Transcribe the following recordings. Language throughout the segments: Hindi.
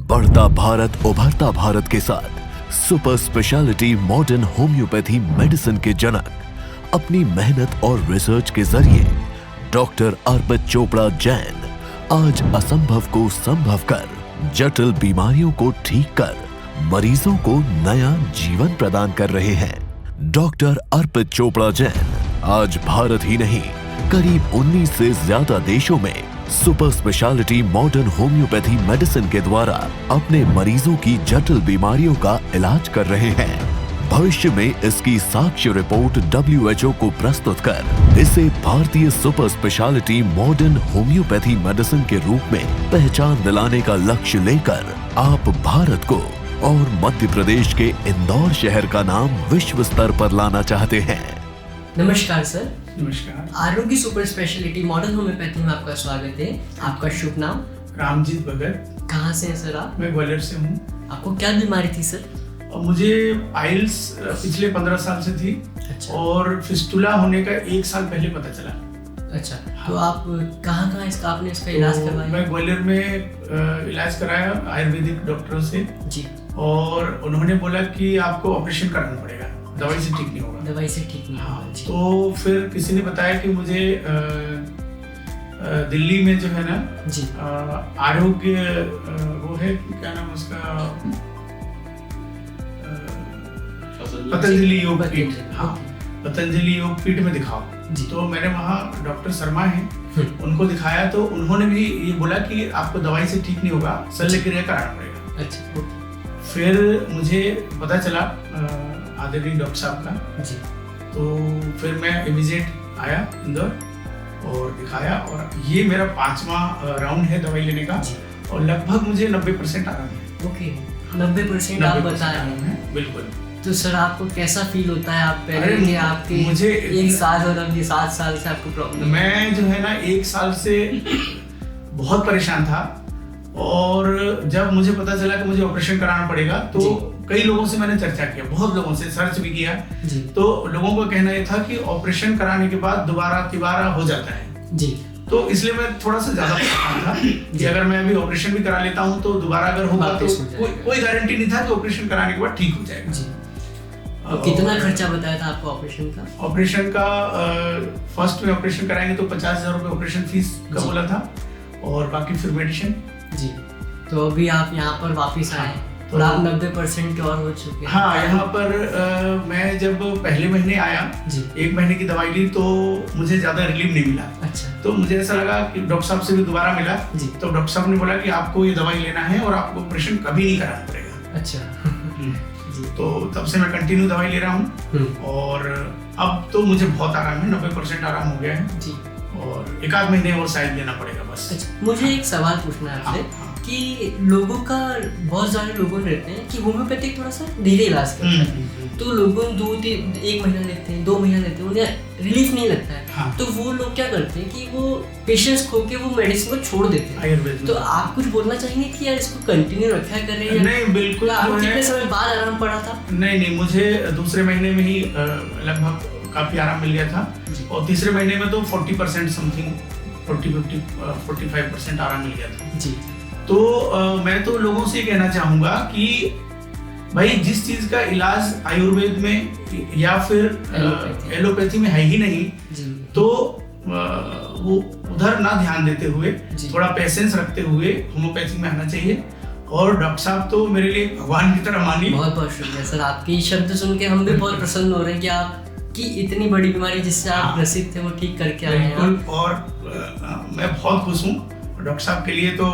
बढ़ता भारत उभरता भारत के साथ super speciality modern homeopathy medicine के जनक अपनी मेहनत और रिसर्च के जरिए डॉक्टर अर्पित चोपड़ा जैन आज असंभव को संभव कर जटिल बीमारियों को ठीक कर मरीजों को नया जीवन प्रदान कर रहे हैं। डॉक्टर अर्पित चोपड़ा जैन आज भारत ही नहीं करीब 19 से ज्यादा देशों में super speciality modern homeopathy medicine के द्वारा अपने मरीजों की जटिल बीमारियों का इलाज कर रहे हैं। भविष्य में इसकी साक्ष्य रिपोर्ट WHO को प्रस्तुत कर इसे भारतीय super speciality modern homeopathy medicine के रूप में पहचान दिलाने का लक्ष्य लेकर आप भारत को और मध्य प्रदेश के इंदौर शहर का नाम विश्व स्तर पर लाना चाहते हैं। नमस्कार सर। नमस्कार। आरोग्य सुपर स्पेशलिटी मॉडर्न होम्योपैथी में आपका स्वागत है। आपका शुभ नाम? रामजीत भगत। कहाँ से हैं सर आप? मैं ग्वालियर से हूँ। आपको क्या बीमारी थी सर? मुझे पाइल्स पिछले 15 साल से थी। अच्छा। और फिस्टुला होने का 1 साल पहले पता चला। अच्छा। तो आप कहाँ आपने इसका इलाज करवाया? मैं ग्वालियर में इलाज कराया आयुर्वेदिक डॉक्टरों से जी। और उन्होंने बोला कि आपको ऑपरेशन कराना पड़ेगा, दवाई से ठीक नहीं होगा। दवाई से ठीक नहीं होगा। तो फिर किसी ने बताया कि मुझे दिल्ली में जो है ना जी आरोग्य वो है, क्या नाम उसका, पतंजलि योग पीठ। हाँ, पतंजलि योग पीठ में दिखाओ। तो मैंने वहाँ डॉक्टर शर्मा हैं उनको दिखाया, तो उन्होंने भी ये बोला कि आपको दवाई से ठीक नहीं होगा, शल्य क्रिया कराना पड़ेगा। अच्छा। फिर मुझे पता चला आदरणीय डॉक्टर साहब का जी। तो फिर मैं इमीडिएट आया इंदौर और दिखाया, और ये मेरा 5वां राउंड है दवाई लेने का, और लगभग मुझे 90% आराम है। ओके, 90% आप बता रहे हैं। बिल्कुल। तो सर आपको कैसा फील होता है? आप पहले कि आपके मुझे 1 साल और अब ये 7 साल से आपको प्रॉब्लम? मैं जो है ना 1 साल से बहुत परेशान था, और जब मुझे पता चला कि मुझे ऑपरेशन कराना पड़ेगा तो कई लोगों से मैंने चर्चा किया, बहुत लोगों से सर्च भी किया जी। तो लोगों का कहना ये था कि ऑपरेशन कराने के बाद दोबारा हो जाता है जी। तो इसलिए मैं थोड़ा सा ज्यादा परेशान था कि अगर मैं अभी ऑपरेशन भी करा लेता हूँ तो दोबारा अगर होगा तो कोई गारंटी नहीं था कि ऑपरेशन कराने के बाद ठीक हो जाएगा जी। तो कितना खर्चा बताया था आपको ऑपरेशन का? ऑपरेशन का फर्स्ट में ऑपरेशन कराएंगे तो 50,000 रुपए ऑपरेशन फीस का बोला था, और बाकी फिर मेडिसिन जी। तो अभी आप यहाँ पर वापस आए और आप 90% और हो चुके हैं। हाँ, यहाँ पर मैं जब पहले महीने आया जी, 1 महीने की दवाई ली तो मुझे ज्यादा रिलीफ नहीं मिला। अच्छा। तो मुझे ऐसा लगा कि डॉक्टर साहब से भी दोबारा मिला जी। तो डॉक्टर साहब ने बोला कि आपको ये दवाई लेना है और आपको ऑपरेशन कभी नहीं कराना पड़ेगा। अच्छा। तो तब से मैं कंटिन्यू दवाई ले रहा हूँ, और अब तो मुझे बहुत आराम है, 90% आराम हो गया है जी। और 1 महीने और शायद लेना पड़ेगा बस। अच्छा, मुझे एक सवाल पूछना है आपसे कि लोगों का, बहुत सारे लोगों रहते हैं कि होम्योपैथिक थोड़ा सा धीरे इलाज करता है, तो लोगों 1 महीना लेते हैं, 2 महीना लेते हैं, उन्हें रिलीफ नहीं लगता है। हाँ। तो वो लोग क्या करते हैं कि वो पेशेंस खो के वो मेडिसिन को छोड़ देते हैं। तो आप कुछ बोलना चाहेंगे कि यार इसको कंटिन्यू रखा करें? नहीं, बिल्कुल। आपको कितने समय बाद आराम पड़ा था? नहीं, मुझे दूसरे महीने में ही लगभग काफी आराम मिल गया था, और तीसरे महीने में तो 40% समथिंग 45% आराम मिल गया था जी। तो मैं तो लोगों से कहना चाहूंगा कि भाई जिस चीज का इलाज आयुर्वेद में या फिर एलोपैथी में है ही नहीं जी, तो वो उधर ना ध्यान देते हुए थोड़ा पेशेंस रखते हुए होम्योपैथी में आना चाहिए। और डॉक्टर साहब तो मेरे लिए भगवान की तरह मानिए। बहुत बहुत शुक्रिया सर, आपके शब्द सुन के हम भी बहुत प्रसन्न हो रहे हैं कि आप कि इतनी बड़ी बीमारी जिससे आप ग्रसित थे वो ठीक करके आए हैं। और मैं बहुत खुश हूँ, डॉक्टर साहब के लिए तो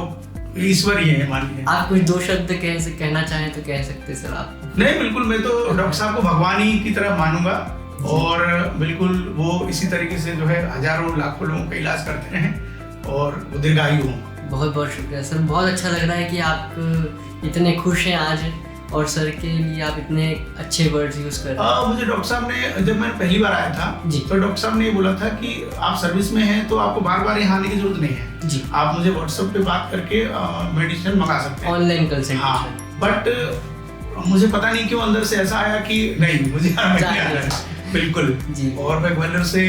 ईश्वर ही है, मानिए। आप कुछ 2 शब्द कहना चाहें तो कह सकते सर आप। नहीं, बिल्कुल, मैं तो डॉक्टर साहब को भगवान ही की तरह मानूंगा, और बिल्कुल वो इसी तरीके से जो है हजारों लाखों लोगों का इलाज करते हैं और वो दीर्घायु हों। बहुत बहुत शुक्रिया सर, बहुत अच्छा लग रहा है कि आप इतने खुश हैं आज, और सर के लिए आप इतने अच्छे वर्ड्स यूज कर रहे हैं। मुझे डॉक्टर साहब ने, जब मैं पहली बार आया था तो डॉक्टर साहब ने ये बोला था कि आप सर्विस में हैं तो आपको बार यहाँ आने की जरूरत नहीं है जी। आप मुझे व्हाट्सएप पे बात करके मेडिसिन मंगा सकते हैं, ऑनलाइन कंसल्टेशन। हाँ, बट मुझे पता नहीं क्यों अंदर से ऐसा आया कि नहीं, मुझे आना है। बिल्कुल जी। और मैं ग्वालियर से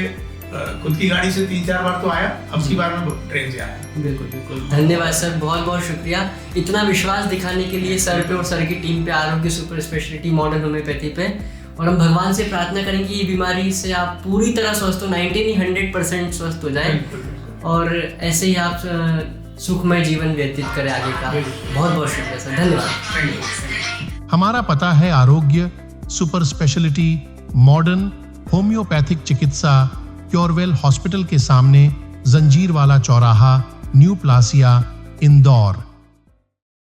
खुद की गाड़ी से 3-4 बार तो आया, अब की बार मैं ट्रेन से आया। बिल्कुल बिल्कुल, धन्यवाद सर, बहुत बहुत शुक्रिया इतना विश्वास दिखाने के लिए सर पे और सर की टीम पे, आरोग्य सुपर स्पेशलिटी मॉडर्न होम्योपैथी पे। और हम भगवान से प्रार्थना करेंगे कि ये बीमारी से आप पूरी तरह स्वस्थ हो, 100% स्वस्थ हो जाए और ऐसे ही आप सुखमय जीवन व्यतीत करें आगे का। बहुत बहुत शुक्रिया सर, धन्यवाद। हमारा पता है आरोग्य सुपर स्पेशलिटी मॉडर्न होम्योपैथिक चिकित्सा क्योरवेल हॉस्पिटल के सामने, जंजीरवाला चौराहा, न्यू प्लासिया, इंदौर।